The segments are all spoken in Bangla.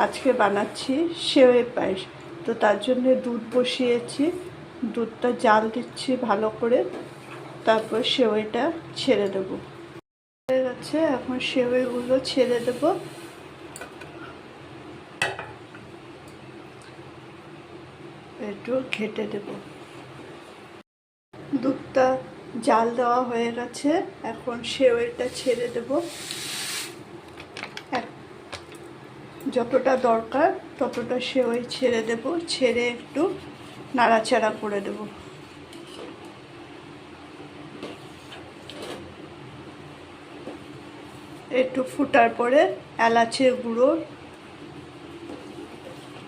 আজকে বানাচ্ছি সেওয়ের পায়েস। তো তার জন্য দুধ বসিয়েছি, দুধটা জাল দিচ্ছি ভালো করে, তারপর সেওইটা ছেড়ে দেবো। হয়ে গেছে, এখন সেওইগুলো ছেড়ে দেব। একটু ঘেটে দেব। দুধটা জাল দেওয়া হয়ে গেছে, এখন সেওইটা ছেড়ে দেব। যতটা দরকার ততটা সেওই ছেড়ে দেব, ছেড়ে একটু নাড়াচাড়া করে দেব। একটু ফুটার পরে এলাচের গুঁড়ো,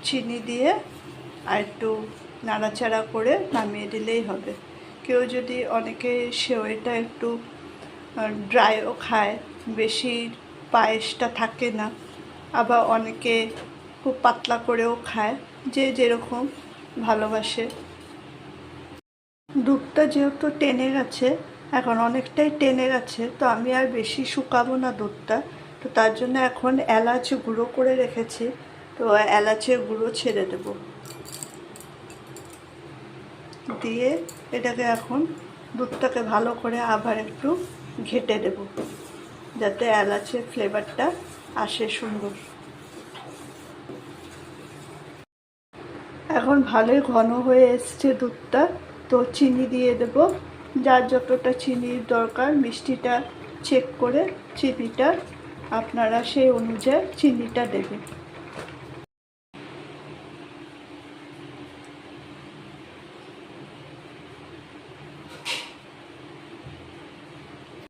চিনি দিয়ে আর একটু নাড়াচাড়া করে নামিয়ে দিলেই হবে। কেউ যদি, অনেকে সেওইটা একটু ড্রাইও খায়, বেশি পায়েসটা থাকে না, আবার অনেকে খুব পাতলা করেও খায়, যে যেরকম ভালোবাসে। দুধটা যেহেতু টেনে গেছে, এখন অনেকটাই টেনে গেছে, তো আমি আর বেশি শুকাবো না দুধটা। তো তার জন্য এখন এলাচ গুঁড়ো করে রেখেছি, তো এলাচের গুঁড়ো ছেড়ে দেব। দিয়ে এটাকে এখন দুধটাকে ভালো করে আবার একটু ঘেটে দেব, যাতে এলাচের ফ্লেভারটা আসে সুন্দর। এখন ভালোই ঘন হয়ে এসছে দুধটা, তো চিনি দিয়ে দেব। যার যতটা চিনির দরকার, মিষ্টিটা চেক করে চিনিটা আপনারা সেই অনুযায়ী চিনিটা দেবেন।